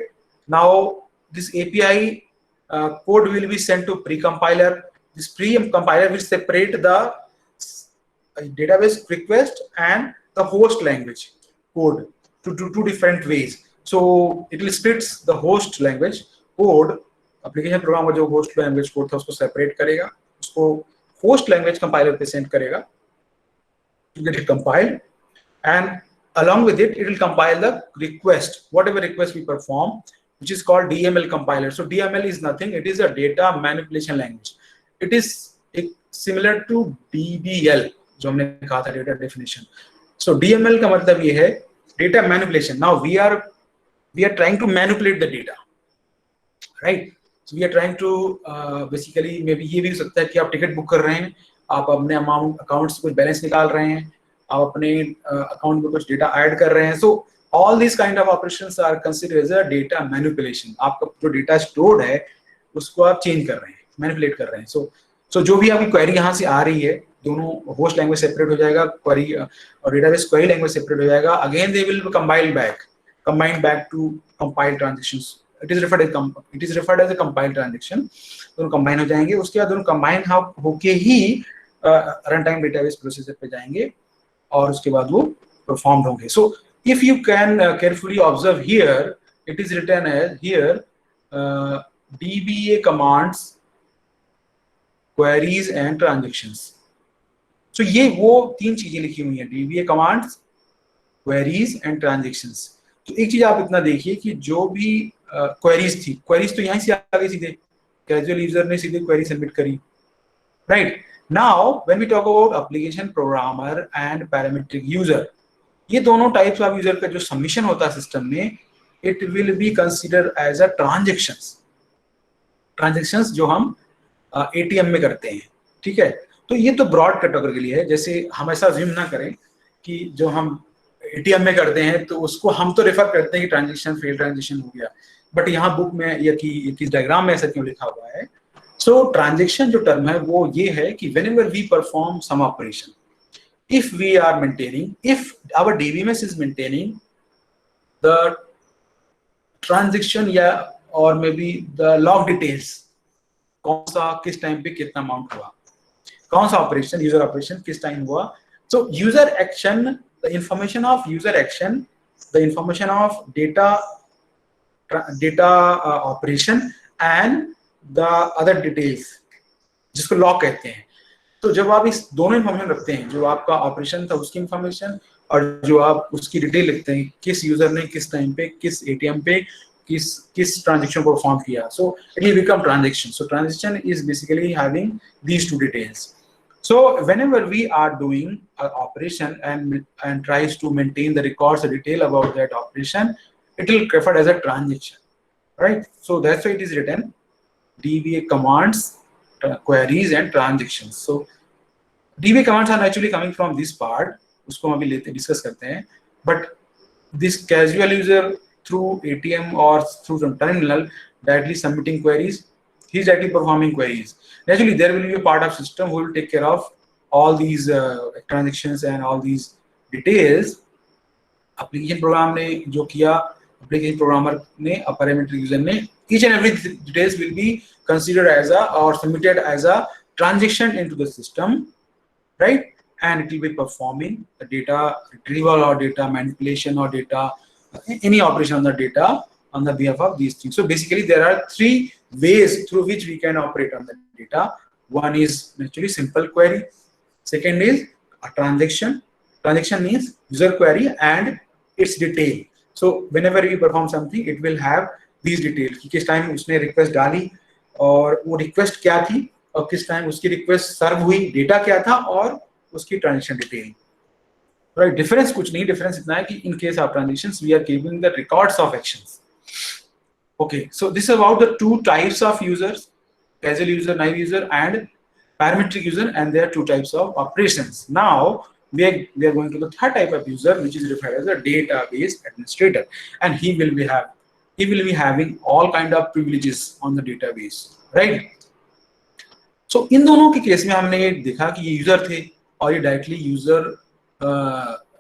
Now, this API code will be sent to pre-compiler. This pre-compiler will separate the database request and the host language code to two different ways. So it will splits the host language code, application program का जो host language code था उसको separate करेगा, उसको host language compiler पे send करेगा to get it compiled, and along with it will compile the request, whatever request we perform, which is called DML compiler. So DML is nothing, it is a data manipulation language. It is similar to DDL जो हमने कहा था data definition. So DML का मतलब ये है data manipulation. Now we are trying to manipulate the data, right? So we are trying to basically maybe ये भी हो सकता है कि आप टिकट बुक कर रहे हैं, आप अपने अकाउंट से कुछ बैलेंस निकाल रहे हैं, आप अपने अकाउंट में कुछ डेटा ऐड कर रहे हैं, so all these kind of operations are considered as a data manipulation. आपका जो डेटा स्टोर्ड है उसको आप चेंज कर रहे हैं, मैनिपुलेट कर रहे हैं। so जो भी आपकी क्वेरी यहाँ से आ रही है, दोनों होस्ट लैंग्वेज सेपरेट हो जाएगा, क्वेरी और डेटाबेस क्वेरी लैंग्वेज सेपरेट हो जाएगा, again they will combined back to compile transactions. It is referred as a compile transaction. दोनों combine हो जाएंगे, उसके बाद दोनों combine होके ही runtime database processor पे जाएंगे और उसके बाद वो performed होंगे. So if you can carefully observe here, it is written as here DBA commands, queries and transactions. So ये वो तीन चीजें लिखी हुई हैं, DBA commands, queries and transactions. तो एक चीज आप इतना देखिए कि जो भी क्वेरीज थी, क्वेरीज तो यहीं से आ गई सीधे, कैजुअल यूजर ने सीधे क्वेरी सबमिट करी, राइट? Now when we talk about application programmer and parametric user, ये दोनों टाइप्स ऑफ यूजर का जो सबमिशन होता है सिस्टम में, it will be consider as a transactions जो हम एटीएम में करते हैं, ठीक है? तो ये तो ब्रॉड कैटेगरी के लिए है, जैसे हम ऐसा अज्यूम ना करें कि जो हम एटीएम में करते हैं तो उसको हम तो रेफर करते हैं कि ट्रांजैक्शन फेल ट्रांजैक्शन हो गया, बट यहाँ बुक में या कि इस डायग्राम में ऐसा क्यों लिखा हुआ है? सो ट्रांजैक्शन जो टर्म है वो ये है कि whenever we perform some operation, if we are maintaining, if our DBMS is maintaining the transaction या और मे बी द लॉग डिटेल्स, कौन सा किस टाइम पे कितना अमाउंट हुआ, कौन सा ऑपरेशन यूजर ऑपरेशन किस टाइम हुआ. सो user action, the information of user action, the information of data operation and the other details जिसको लॉग कहते हैं. तो जब आप इस दोनों इन्फॉर्मेशन रखते हैं, जो आपका ऑपरेशन था उसकी इन्फॉर्मेशन और जो आप उसकी डिटेल लिखते हैं, किस यूजर ने किस टाइम पे किस एटीएम पे किस ट्रांजेक्शन को परफॉर्म किया, so it will become transaction. So transaction is basically having these two details. So whenever we are doing an operation and tries to maintain the records or detail about that operation, it will referred as a transaction, right? So that's why it is written DBA commands, queries and transactions. So DBA commands are naturally coming from this part, उसको हम अभी discuss करते हैं. But this casual user through ATM or through some terminal directly submitting queries, he is directly performing queries. Naturally, there will be a part of system who will take care of all these transactions and all these details. Application program ने जो किया, application programmer ने, parametric user ने, each and every details will be considered as a or submitted as a transaction into the system, right? And it will be performing the data retrieval or data manipulation or data any operation on the data on the behalf of these things. So basically there are three ways through which we can operate on the data. One is naturally simple query, second is a transaction. Transaction means user query and its detail. So whenever we perform something, it will have these details कि किस time उसने request डाली और वो request क्या थी और किस टाइम उसकी रिक्वेस्ट सर्व हुई, डेटा क्या था और उसकी ट्रांजेक्शन डिटेल. Right, difference कुछ नहीं, difference इतना है कि in case of transactions we are keeping the records of actions. Okay, so this is about the two types of users, casual user, naive user, and parametric user, and there are two types of operations. Now we are going to the third type of user, which is referred as a database administrator, and he will be having all kind of privileges on the database, right? So इन दोनों के case में हमने ये देखा कि ये user थे और ये डायरेक्टली यूजर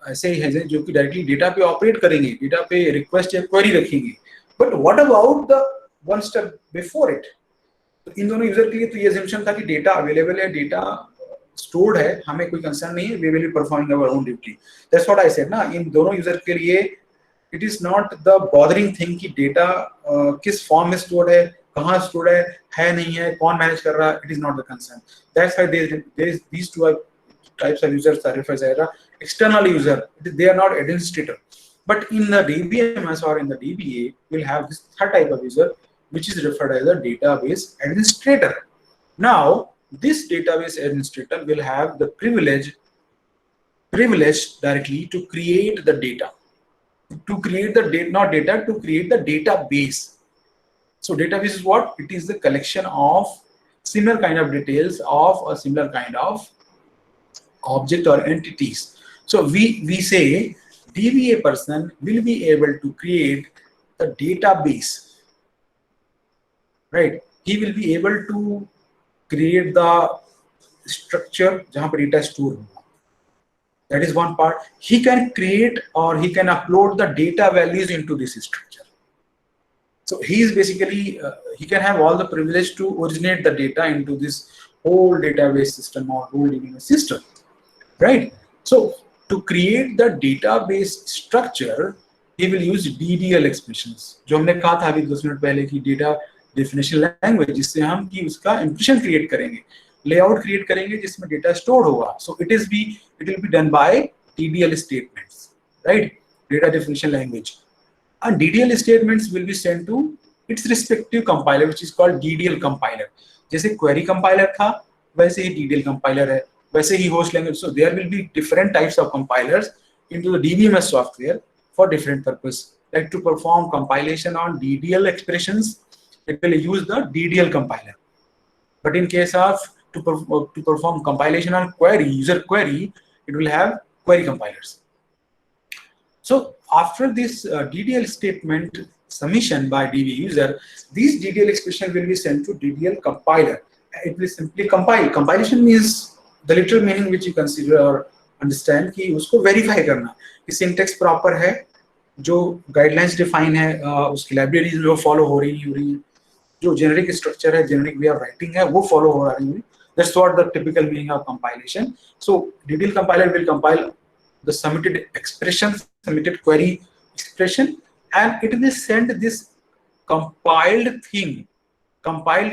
ऐसे ही है जो कि डायरेक्टली डेटा पे ऑपरेट करेंगे, डेटा पे रिक्वेस्ट या क्वेरी रखेंगे. But what about the one step before it? तो इन दोनों यूजर के लिए तो ये अजम्पशन था कि डेटा अवेलेबल है, डेटा स्टोर्ड है, हमें कोई कंसर्न नहीं है, we will be performing our own duty. That's what I said ना. इन दोनों यूजर के लिए it is not the bothering thing कि डेटा किस फॉर्म में स्टोर्ड है, कहाँ स्टोर्ड है नहीं है, कौन मैनेज कर रहा है. It is not the concern. That's why there is these two types of users are referred as external user. They are not administrator. But in the DBMS or in the DBA, we'll have this third type of user, which is referred as a database administrator. Now, this database administrator will have the privilege directly to create the data. To create the data, not data, to create the database. So database is what? It is the collection of similar kind of details of a similar kind of object or entities. So we say DBA person will be able to create the database, right? He will be able to create the structure जहाँ पर data store होगा. That is one part. He can create or he can upload the data values into this structure. So he is basically he can have all the privilege to originate the data into this whole database system or whole DBMS system. Right. So to create the database structure, he will use DDL expressions. जो हमने कहा था अभी 2 minute पहले कि data definition language, जिससे हम कि उसका impression create करेंगे, layout create करेंगे जिसमें data stored होगा. So it will be done by DDL statements, right? Data definition language. And DDL statements will be sent to its respective compiler, which is called DDL compiler. जैसे query compiler था, वैसे ही DDL compiler है. वैसे ही host language. So there will be different types of compilers into the DBMS software for different purpose. Like to perform compilation on DDL expressions, it will use the DDL compiler. But in case of to perform compilation on query, user query, it will have query compilers. So after this DDL statement submission by DB user, these DDL expression will be sent to DDL compiler. It will simply compile. Compilation means the literal meaning which you consider or understand कि उसको verify करना कि syntax proper है, जो guidelines define है, उसकी libraries जो follow हो रही है, जो generic structure है, generic way of writing है, वो follow हो रही है. That's what the typical meaning of compilation. So DDL compiler will compile the submitted expression, submitted query expression, and it will send this compiled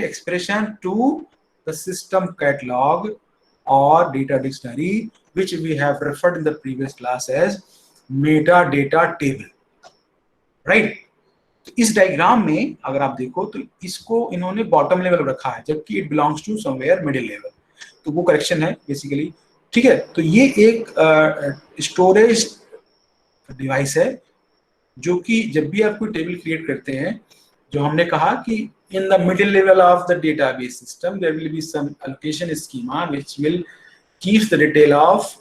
expression to the system catalog or data dictionary, which we have referred in the previous class as metadata table, right? तो इस diagram में अगर आप देखो तो इसको इन्होंने bottom level रखा है, जबकि it belongs to somewhere middle level. तो वो करेक्शन है बेसिकली. ठीक है, तो ये एक स्टोरेज डिवाइस है जो कि जब भी आप कोई टेबल क्रिएट करते हैं जो हमने कहा कि in the middle level of the database system there will be some allocation schema which will keeps the detail of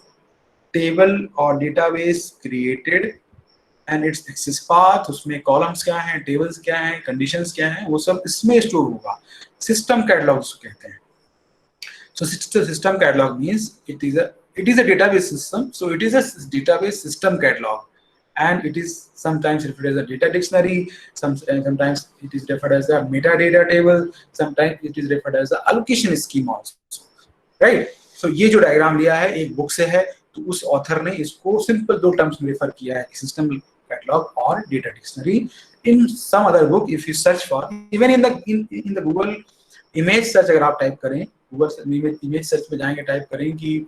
table or database created and its access path, उसमें columns क्या हैं, tables क्या हैं, conditions क्या हैं, वो सब इसमें store होगा. System catalog उसको कहते हैं. So system catalog means it is a database system. So it is a database system catalog, and it is sometimes referred as a data dictionary. Sometimes it is referred as a metadata table. Sometimes it is referred as a allocation scheme also. Right? So ये जो diagram लिया है एक book से है, तो उस author ने इसको simple दो terms में refer किया है, system catalog और data dictionary. In some other book, if you search for, even in the Google image search अगर आप type करें, Google image search पे जाएंगे, टाइप करें कि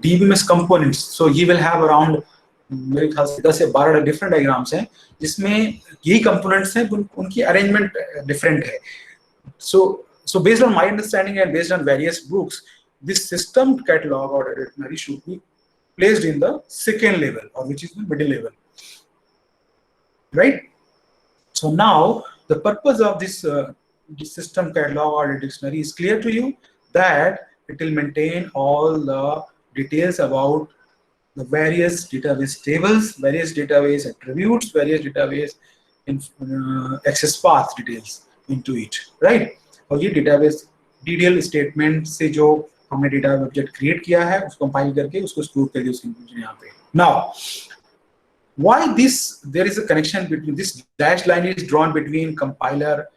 DBMS components, so you will have around मेरे ख्याल से 10 से 12 डिफरेंट डायग्राम्स हैं जिसमें यही कंपोनेंट्स हैं, उनकी अरेंजमेंट डिफरेंट है. So based on my understanding and based on various books, this system catalog or dictionary should be placed in the second level, or which is the middle level, right? So now the purpose of this system catalog or dictionary is clear to you, that it will maintain all the details about the various database tables, various database attributes, various database access path details into it, right? और ये database detail statement से जो हमने data object create किया है उसको compile करके उसको store कर दिया उसकी information यहाँ पे. Now, why there is a connection between this dashed line is drawn between compiler,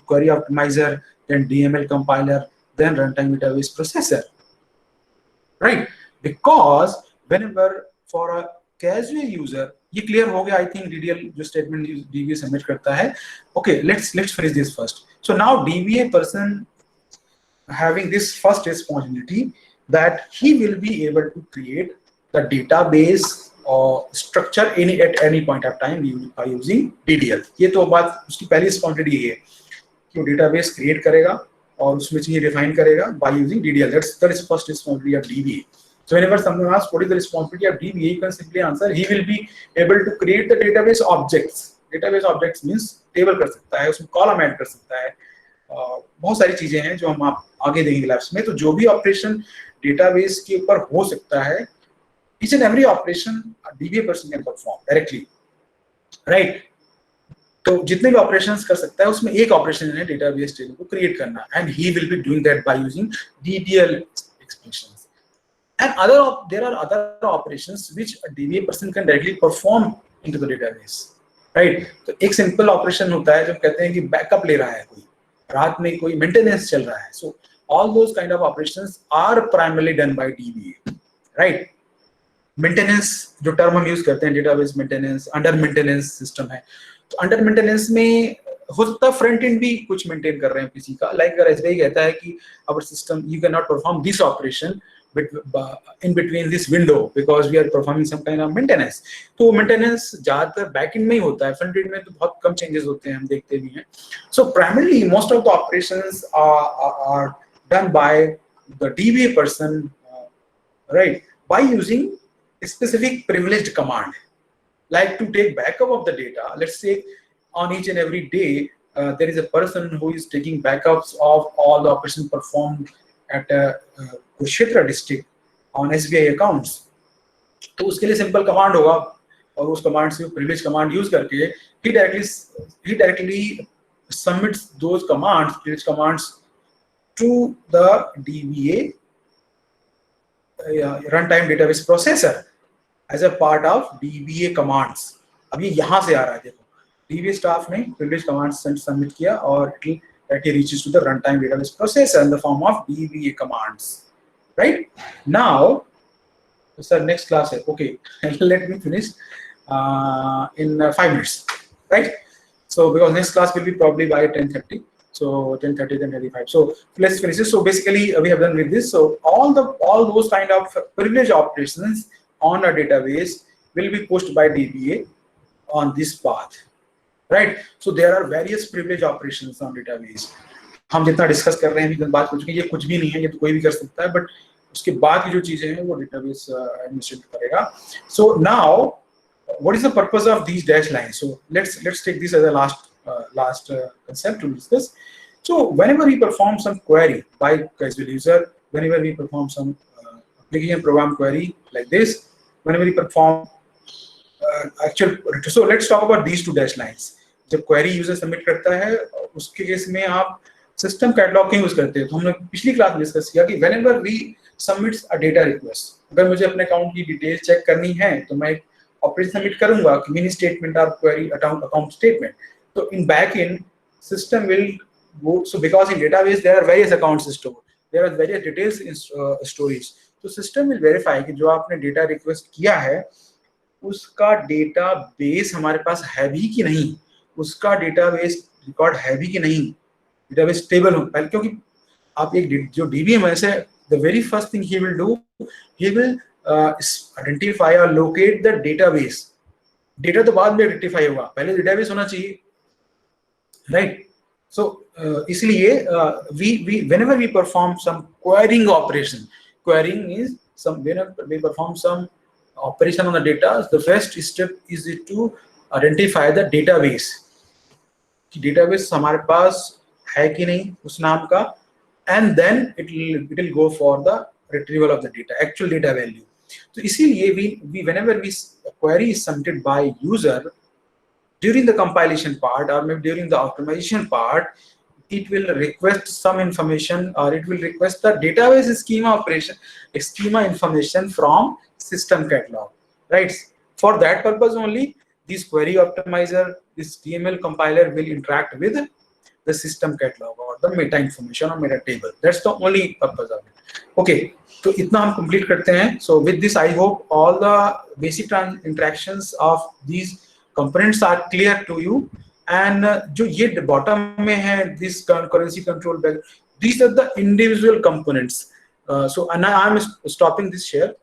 query optimizer, then DML compiler, then runtime database processor, right? Because whenever for a casual user, ये clear हो गया, I think DDL जो statement DBA submit करता है. Okay, let's finish this first. So now DBA person having this first responsibility that he will be able to create the database or structure at any point of time by using DDL. ये तो बात उसकी पहली responsibility है कि वो database create करेगा और उसमें चीजें define करेगा by using DDL. That's the first responsibility of DBA. So whenever someone asks what is the responsibility of DBA, you can simply answer he will be able to create the database objects. Database objects means table कर सकता है, उसमें column add कर सकता है, बहुत सारी चीजें हैं जो हम आप आगे देखेंगे लैब्स में. तो जो भी ऑपरेशन डेटाबेस के ऊपर हो सकता है, each and every operation a DBA person can perform directly, right? तो जितने भी ऑपरेशंस कर सकता है उसमें एक ऑपरेशन है डेटाबेस टेबल को क्रिएट करना, and he will be doing that by using DDL expressions. And there are other operations which a DBA person can directly perform into the database, right? तो एक सिंपल ऑपरेशन होता है जब कहते हैं कि बैकअप ले रहा है कोई, रात में कोई मेंटेनेंस चल रहा है. So all those kind of operations are primarily done by DBA, right? Maintenance जो टर्म हम यूज करते हैं database maintenance, under maintenance system है. तो अंडर मेंटेनेंस में हो सकता है फ्रंट एंड भी कुछ मेंटेन कर रहे हैं किसी का, लाइक अगर एसबीआई कहता है कि our system you can not perform this operation in between this window because we are performing some kind of maintenance. तो maintenance ज्यादातर back end में ही होता है, front end में तो बहुत कम changes होते हैं, हम देखते भी हैं. So primarily most of the operations are done by the DBA person, right? By using a specific privileged command, like to take backup of the data. Let's say on each and every day there is a person who is taking backups of all the operations performed at Kurukshetra district on SBI accounts. तो उसके लिए simple command होगा और उस command से privilege command use करके he directly submits those commands, privileged commands, to the DBA runtime database processor as a part of DBA commands. अब ये यहाँ से आ रहा है, देखो DBA staff ने privileged commands submit किया और it reaches to the runtime database processor in the form of DBA commands. Right now, sir, next class. Okay, let me finish in 5 minutes. Right. So because next class will be probably by 10:30. So 10:30, 10:35. So let's finish this. So basically, we have done with this. So all those kind of privilege operations on a database will be pushed by DBA on this path. Right. So there are various privilege operations on database. हम जितना discuss कर रहे हैं अभी बात हो चुकी है, ये कुछ भी नहीं है, ये तो कोई भी कर सकता है, बट उसके बाद की जो चीजें हैं वो डेटाबेस एडमिनिस्ट्रेट करेगा. So now what is the purpose of these dash lines? So let's take this as a last last concept to discuss. So whenever we perform some query by casual user, whenever we perform some application program query like this, whenever we perform actual, so let's talk about these two dash lines. जब query user submit करता है, उसके case में आप system catalog क्यों use करते हैं? तो हमने पिछली क्लास में डिस्कस किया कि whenever we submit a data request, अगर मुझे अपने अकाउंट की डिटेल चेक करनी है तो मैं ऑपरेशन सबमिट करूंगा कि मिनी स्टेटमेंट और क्वेरी अकाउंट स्टेटमेंट. तो in back and system will go, so because in database there are various accounts stored, there are various details in storage, तो सिस्टम will verify कि जो आपने data request किया है उसका database हमारे पास है भी कि नहीं, उसका डेटाबेस रिकॉर्ड है भी कि नहीं, डेटाबेस स्टेबल हो. पहले क्योंकि आप एक जो डीबीएम है, the very first thing he will do, he will identify or locate the database. Data तो बाद में रेक्टिफाई होगा, पहले डेटाबेस होना चाहिए, राइट? So इसलिए whenever we perform some querying operation, querying is whenever we perform some operation on the data, the first step is to identify the database. कि database हमारे पास है कि नहीं उस नाम का, and then it will go for the retrieval of the data, actual data value. तो इसीलिए we whenever we query is submitted by user, during the compilation part or maybe during the optimization part, it will request some information or it will request the database schema information from system catalog, right? For that purpose only, this query optimizer, this DML compiler will interact with the system catalog or the meta information or meta table. That's the only purpose of it. Okay, so इतना हम complete करते हैं. So with this, I hope all the basic interactions of these components are clear to you. And जो ये bottom में है, this currency control bag, these are the individual components. So and I'm stopping this share.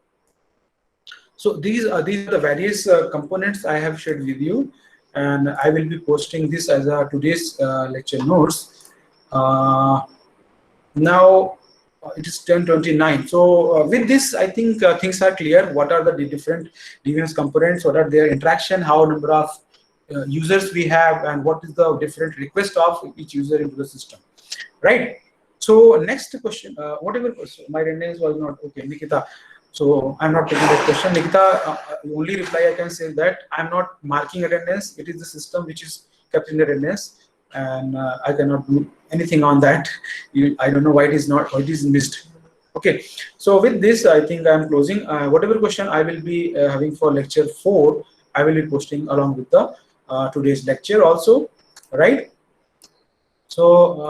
So these are the various components I have shared with you, and I will be posting this as a today's lecture notes. Now it is 10:29. So with this, I think things are clear. What are the different DBMS components? What are their interaction? How number of users we have, and what is the different request of each user into the system, right? So next question, whatever my attendance was not okay, Nikita. So I'm not taking that question, Nikita. Only reply I can say that I'm not marking attendance. It is the system which is kept in attendance, and I cannot do anything on that. I don't know why it is not, why it is missed. Okay, so with this, I think I'm closing. Whatever question I will be having for lecture 4, I will be posting along with the today's lecture also, right? So